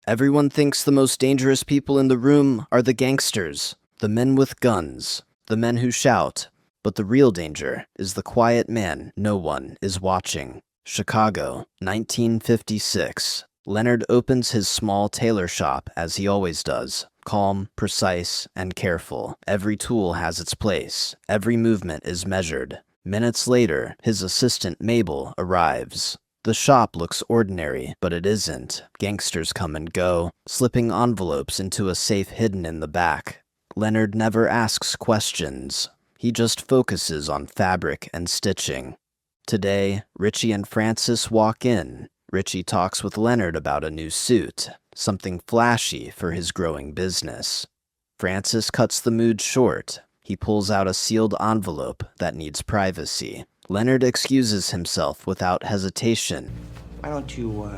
Everyone thinks the most dangerous people in the room are the gangsters, the men with guns, the men who shout. But the real danger is the quiet man no one is watching. Chicago, 1956. Leonard opens his small tailor shop as he always does. Calm, precise, and careful. Every tool has its place. Every movement is measured. Minutes later, his assistant Mabel arrives. The shop looks ordinary, but it isn't. Gangsters come and go, slipping envelopes into a safe hidden in the back. Leonard never asks questions. He just focuses on fabric and stitching. Today, Richie and Francis walk in. Richie talks with Leonard about a new suit, something flashy for his growing business. Francis cuts the mood short. He pulls out a sealed envelope that needs privacy. Leonard excuses himself without hesitation. Why don't you,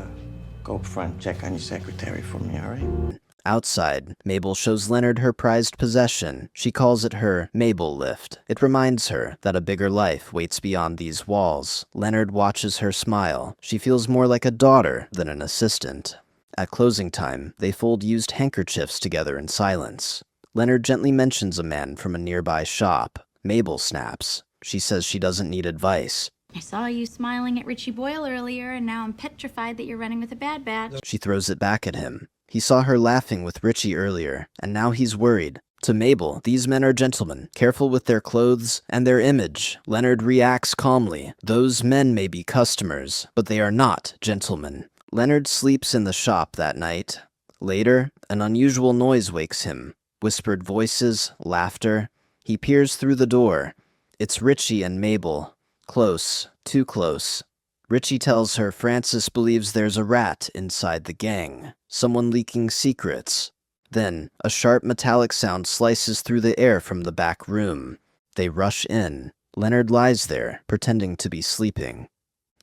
go up front and check on your secretary for me, all right? Outside, Mabel shows Leonard her prized possession. She calls it her Mabel lift. It reminds her that a bigger life waits beyond these walls. Leonard watches her smile. She feels more like a daughter than an assistant. At closing time, they fold used handkerchiefs together in silence. Leonard gently mentions a man from a nearby shop. Mabel snaps. She says she doesn't need advice. I saw you smiling at Richie Boyle earlier, and now I'm petrified that you're running with a bad batch. She throws it back at him. He saw her laughing with Richie earlier, and now he's worried. To Mabel, these men are gentlemen, careful with their clothes and their image. Leonard reacts calmly. Those men may be customers, but they are not gentlemen. Leonard sleeps in the shop that night. Later, an unusual noise wakes him. Whispered voices, laughter. He peers through the door. It's Richie and Mabel. Close, too close. Richie tells her Francis believes there's a rat inside the gang, someone leaking secrets. Then, a sharp metallic sound slices through the air from the back room. They rush in. Leonard lies there, pretending to be sleeping.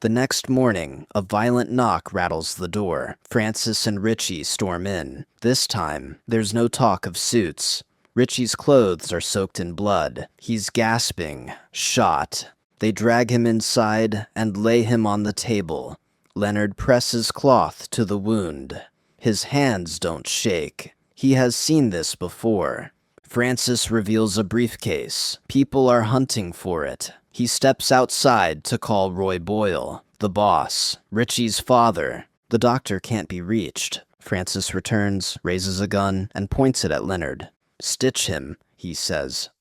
The next morning, a violent knock rattles the door. Francis and Richie storm in. This time, there's no talk of suits. Richie's clothes are soaked in blood. He's gasping, shot. They drag him inside and lay him on the table. Leonard presses cloth to the wound. His hands don't shake. He has seen this before. Francis reveals a briefcase. People are hunting for it. He steps outside to call Roy Boyle, the boss, Richie's father. The doctor can't be reached. Francis returns, raises a gun, and points it at Leonard. "Stitch him," he says.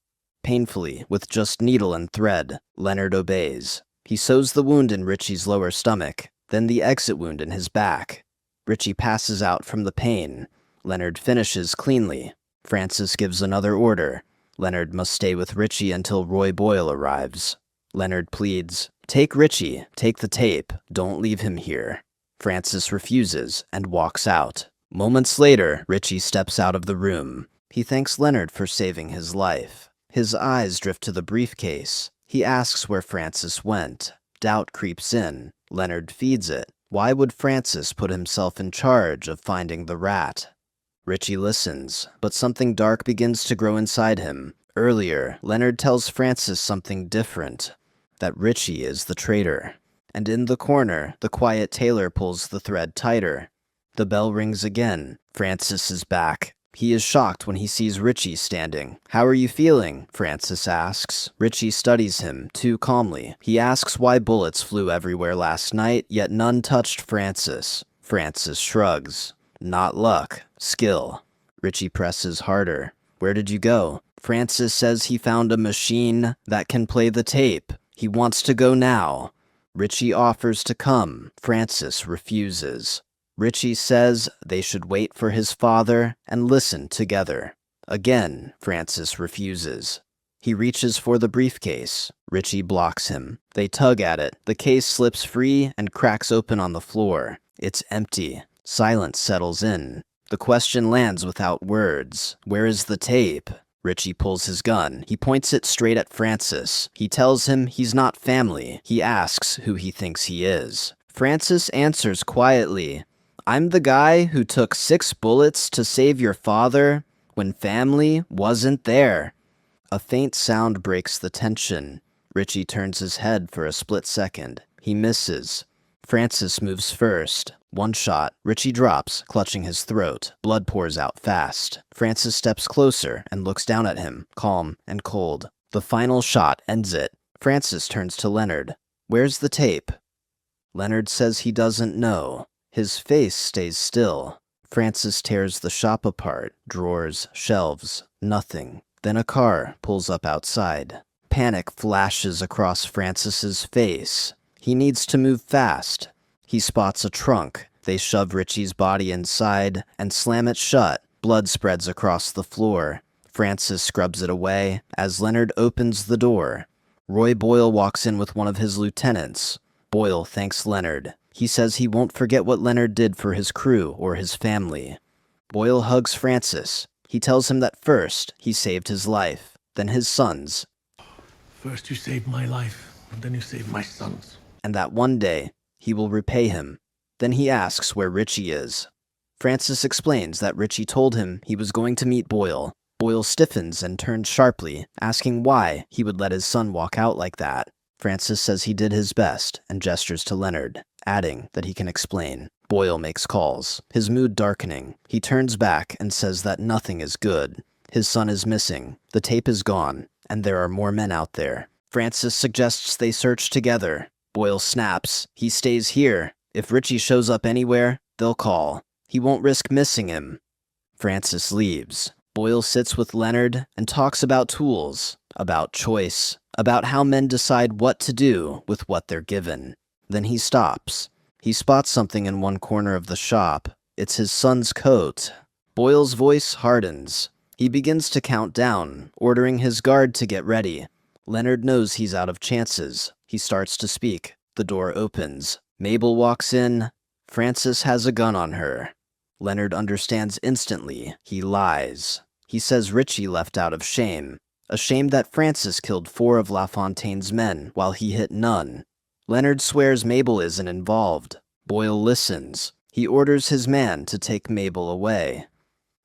Painfully, with just needle and thread, Leonard obeys. He sews the wound in Richie's lower stomach, then the exit wound in his back. Richie passes out from the pain. Leonard finishes cleanly. Francis gives another order. Leonard must stay with Richie until Roy Boyle arrives. Leonard pleads, "Take Richie, take the tape, don't leave him here." Francis refuses and walks out. Moments later, Richie steps out of the room. He thanks Leonard for saving his life. His eyes drift to the briefcase. He asks where Francis went. Doubt creeps in. Leonard feeds it. Why would Francis put himself in charge of finding the rat? Richie listens, but something dark begins to grow inside him. Earlier, Leonard tells Francis something different, that Richie is the traitor. And in the corner, the quiet Tailor pulls the thread tighter. The bell rings again. Francis is back. He is shocked when he sees Richie standing. "How are you feeling?" Francis asks. Richie studies him, too calmly. He asks why bullets flew everywhere last night, yet none touched Francis. Francis shrugs. "Not luck. Skill." Richie presses harder. "Where did you go?" Francis says he found a machine that can play the tape. He wants to go now. Richie offers to come. Francis refuses. Richie says they should wait for his father and listen together. Again, Francis refuses. He reaches for the briefcase. Richie blocks him. They tug at it. The case slips free and cracks open on the floor. It's empty. Silence settles in. The question lands without words. Where is the tape? Richie pulls his gun. He points it straight at Francis. He tells him he's not family. He asks who he thinks he is. Francis answers quietly, "I'm the guy who took 6 bullets to save your father when family wasn't there." A faint sound breaks the tension. Richie turns his head for a split second. He misses. Francis moves first. One shot. Richie drops, clutching his throat. Blood pours out fast. Francis steps closer and looks down at him, calm and cold. The final shot ends it. Francis turns to Leonard. Where's the tape? Leonard says he doesn't know. His face stays still. Francis tears the shop apart. Drawers, shelves, nothing. Then a car pulls up outside. Panic flashes across Francis's face. He needs to move fast. He spots a trunk. They shove Richie's body inside and slam it shut. Blood spreads across the floor. Francis scrubs it away as Leonard opens the door. Roy Boyle walks in with one of his lieutenants. Boyle thanks Leonard. He says he won't forget what Leonard did for his crew or his family. Boyle hugs Francis. He tells him that first, he saved his life, then his son's. First you saved my life, and then you saved my son's. And that one day, he will repay him. Then he asks where Richie is. Francis explains that Richie told him he was going to meet Boyle. Boyle stiffens and turns sharply, asking why he would let his son walk out like that. Francis says he did his best and gestures to Leonard, adding that he can explain. Boyle makes calls, his mood darkening. He turns back and says that nothing is good. His son is missing, the tape is gone, and there are more men out there. Francis suggests they search together. Boyle snaps. He stays here. If Richie shows up anywhere, they'll call. He won't risk missing him. Francis leaves. Boyle sits with Leonard and talks about tools, about choice, about how men decide what to do with what they're given. Then he stops. He spots something in one corner of the shop. It's his son's coat. Boyle's voice hardens. He begins to count down, ordering his guard to get ready. Leonard knows he's out of chances. He starts to speak. The door opens. Mabel walks in. Francis has a gun on her. Leonard understands instantly. He lies. He says Richie left out of shame. A shame that Francis killed 4 of LaFontaine's men while he hit none. Leonard swears Mabel isn't involved. Boyle listens. He orders his man to take Mabel away.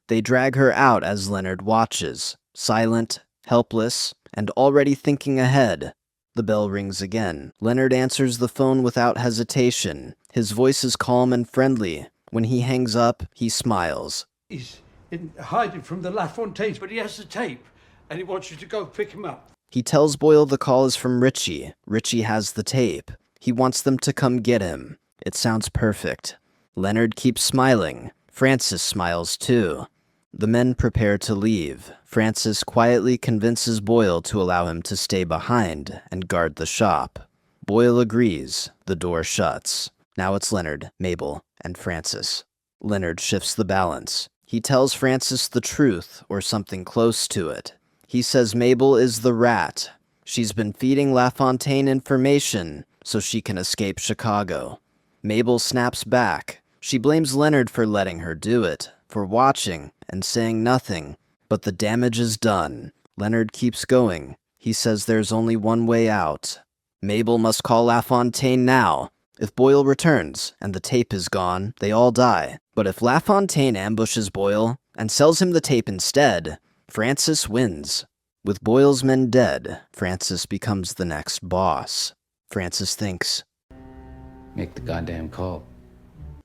They drag her out as Leonard watches, silent, helpless, and already thinking ahead. The bell rings again. Leonard answers the phone without hesitation. His voice is calm and friendly. When he hangs up, he smiles. He's in hiding from the LaFontaines, but he has the tape, and he wants you to go pick him up. He tells Boyle the call is from Richie. Richie has the tape. He wants them to come get him. It sounds perfect. Leonard keeps smiling. Francis smiles too. The men prepare to leave. Francis quietly convinces Boyle to allow him to stay behind and guard the shop. Boyle agrees. The door shuts. Now it's Leonard, Mabel, and Francis. Leonard shifts the balance. He tells Francis the truth, or something close to it. He says Mabel is the rat. She's been feeding LaFontaine information so she can escape Chicago. Mabel snaps back. She blames Leonard for letting her do it, for watching and saying nothing. But the damage is done. Leonard keeps going. He says there's only one way out. Mabel must call LaFontaine now. If Boyle returns and the tape is gone, they all die. But if LaFontaine ambushes Boyle and sells him the tape instead, Francis wins. With Boyle's men dead, Francis becomes the next boss. Francis thinks. Make the goddamn call.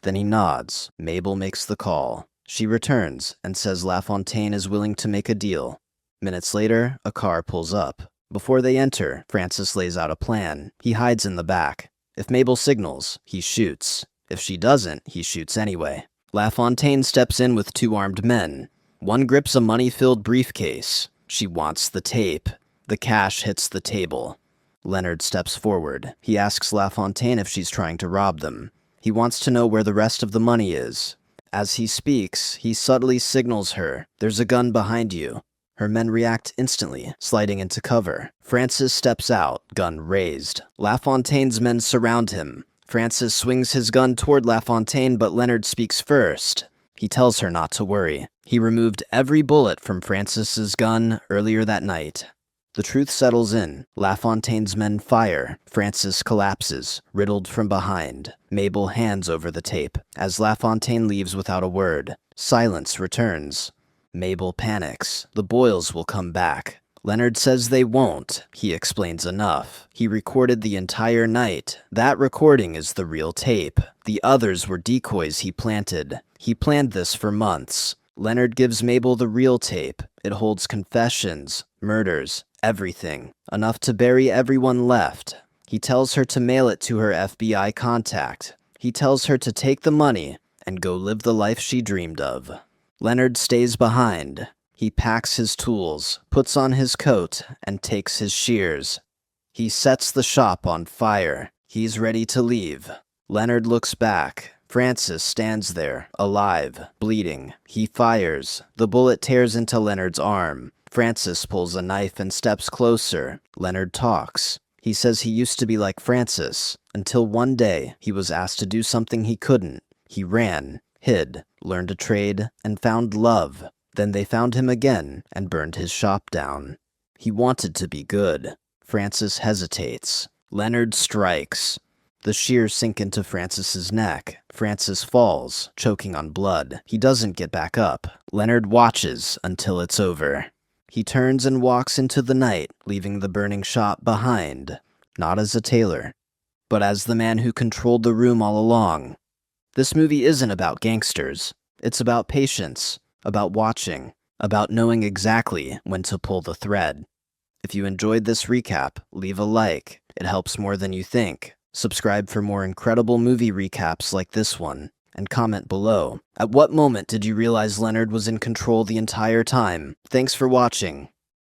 Then he nods. Mabel makes the call. She returns and says LaFontaine is willing to make a deal. Minutes later, a car pulls up. Before they enter, Francis lays out a plan. He hides in the back. If Mabel signals, he shoots. If she doesn't, he shoots anyway. LaFontaine steps in with 2 armed men. One grips a money-filled briefcase. She wants the tape. The cash hits the table. Leonard steps forward. He asks LaFontaine if she's trying to rob them. He wants to know where the rest of the money is. As he speaks, he subtly signals her, "There's a gun behind you." Her men react instantly, sliding into cover. Francis steps out, gun raised. LaFontaine's men surround him. Francis swings his gun toward LaFontaine, but Leonard speaks first. He tells her not to worry. He removed every bullet from Francis's gun earlier that night. The truth settles in. LaFontaine's men fire. Francis collapses, riddled from behind. Mabel hands over the tape, as LaFontaine leaves without a word. Silence returns. Mabel panics. The Boyles will come back. Leonard says they won't. He explains enough. He recorded the entire night. That recording is the real tape. The others were decoys he planted. He planned this for months. Leonard gives Mabel the real tape. It holds confessions, murders, everything. Enough to bury everyone left. He tells her to mail it to her FBI contact. He tells her to take the money and go live the life she dreamed of. Leonard stays behind. He packs his tools, puts on his coat, and takes his shears. He sets the shop on fire. He's ready to leave. Leonard looks back. Francis stands there, alive, bleeding. He fires. The bullet tears into Leonard's arm. Francis pulls a knife and steps closer. Leonard talks. He says he used to be like Francis, until one day he was asked to do something he couldn't. He ran, hid, learned a trade, and found love. Then they found him again and burned his shop down. He wanted to be good. Francis hesitates. Leonard strikes. The shears sink into Francis's neck. Francis falls, choking on blood. He doesn't get back up. Leonard watches until it's over. He turns and walks into the night, leaving the burning shop behind. Not as a tailor, but as the man who controlled the room all along. This movie isn't about gangsters. It's about patience, about watching, about knowing exactly when to pull the thread. If you enjoyed this recap, leave a like. It helps more than you think. Subscribe for more incredible movie recaps like this one, and comment below. At what moment did you realize Leonard was in control the entire time? Thanks for watching.